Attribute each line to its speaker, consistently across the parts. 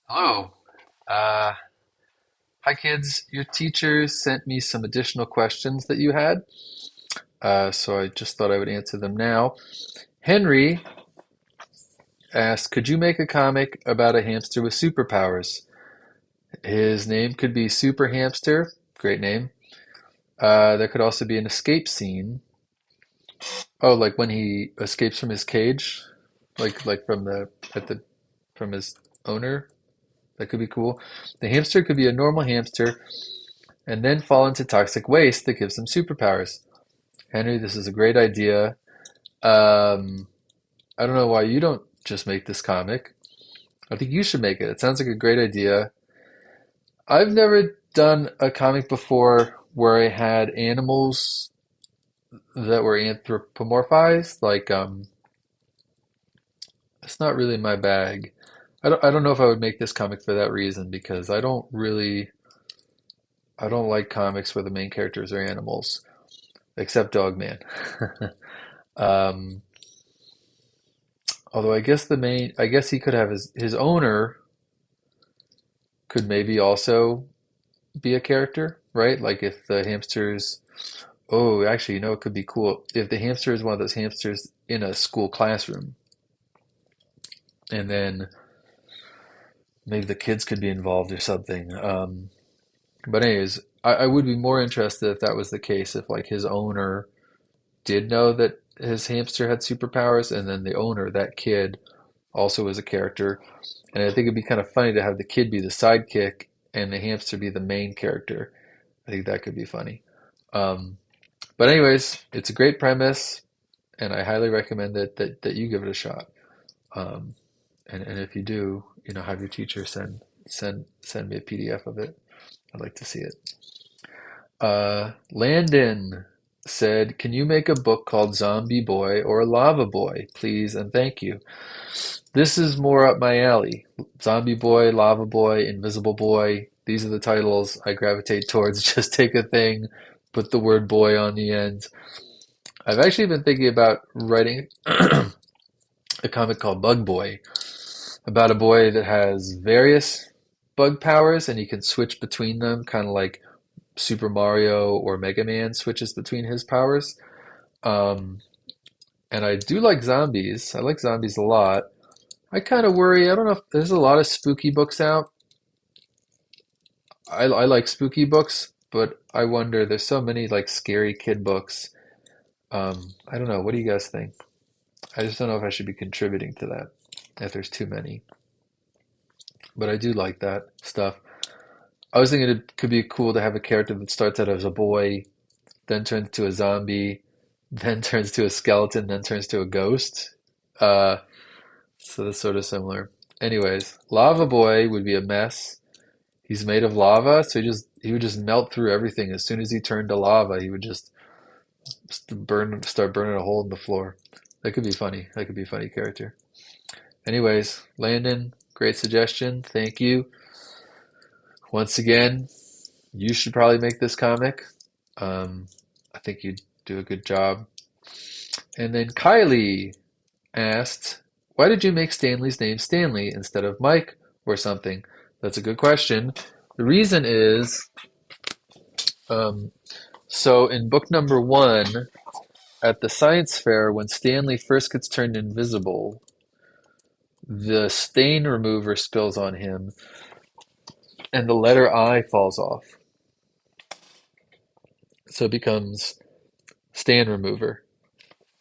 Speaker 1: Hello. Uh, Hi, kids. Your teacher sent me some additional questions that you had, so I just thought I would answer them now. Henry asked, could you make a comic about a hamster with superpowers? His name could be Super Hamster. Great name. There could also be an escape scene. Oh, like when he escapes from his cage, like from the at the from his owner. That could be cool. The hamster could be a normal hamster and then fall into toxic waste that gives them superpowers. Henry, this is a great idea. Um, I don't know why you don't just make this comic. I think you should make it. It sounds like a great idea. I've never done a comic before where I had animals that were anthropomorphized. It's not really my bag. I don't know if I would make this comic for that reason because I don't like comics where the main characters are animals, except Dogman. Um, Although I guess he could have his owner could maybe also be a character, right? Like if the hamsters, oh, actually, it could be cool if the hamster is one of those hamsters in a school classroom, and then maybe the kids could be involved or something. But anyways, I would be more interested if that was the case, if like his owner did know that his hamster had superpowers, and then the owner, that kid, also was a character. And I think it'd be kind of funny to have the kid be the sidekick and the hamster be the main character. I think that could be funny. Um, but anyways, it's a great premise, and I highly recommend that you give it a shot. Um, and if you do, have your teacher send me a PDF of it. I'd like to see it. Landon said, "Can you make a book called Zombie Boy or Lava Boy, please and thank you?" This is more up my alley. Zombie Boy, Lava Boy, Invisible Boy. These are the titles I gravitate towards. Just take a thing, put the word boy on the end. I've actually been thinking about writing a comic called Bug Boy about a boy that has various bug powers and he can switch between them, kind of like Super Mario or Mega Man switches between his powers. Um, and I do like zombies. I like zombies a lot. I kind of worry. I don't know if there's a lot of spooky books out. I like spooky books, but I wonder there's so many like scary kid books. I don't know. What do you guys think? I just don't know if I should be contributing to that if there's too many. But I do like that stuff. I was thinking it could be cool to have a character that starts out as a boy, then turns to a zombie, then turns to a skeleton, then turns to a ghost. Uh, so that's sort of similar. Anyways, Lava Boy would be a mess. He's made of lava, so he would just melt through everything. As soon as he turned to lava, he would just start burning a hole in the floor. That could be funny. That could be a funny character. Anyways, Landon, great suggestion. Thank you. Once again, you should probably make this comic. Um, I think you'd do a good job. And then Kylie asked, why did you make Stanley's name Stanley instead of Mike or something? That's a good question. The reason is, um, so in book number one, at the science fair, when Stanley first gets turned invisible, the stain remover spills on him and the letter I falls off. So it becomes Stan Remover.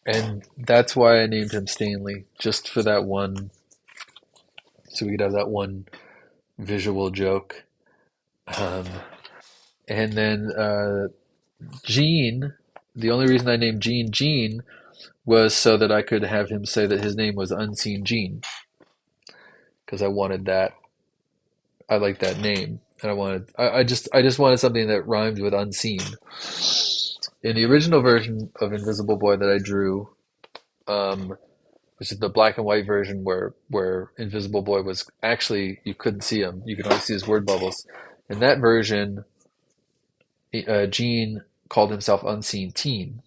Speaker 1: And that's why I named him Stanley, just for that one, so we could have that one visual joke. Um, and then Gene, the only reason I named Gene Gene was so that I could have him say that his name was Unseen Gene, because I wanted that. I like that name, and I just wanted something that rhymed with unseen. In the original version of Invisible Boy that I drew, um, which is the black and white version where Invisible Boy was actually you couldn't see him, you could only see his word bubbles. In that version, Gene called himself Unseen Teen.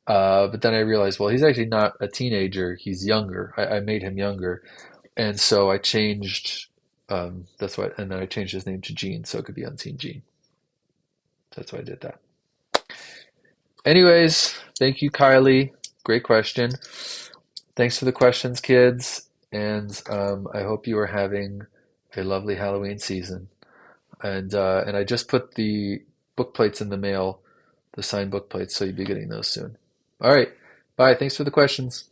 Speaker 1: But then I realized, well, he's actually not a teenager. He's younger. I made him younger. And so I changed That's why, and then I changed his name to Gene so it could be Unseen Gene. That's why I did that. Anyways, thank you, Kylie. Great question. Thanks for the questions, kids. And I hope you are having a lovely Halloween season. And I just put the book plates in the mail, the signed book plates, so you'll be getting those soon. All right. Bye. Thanks for the questions.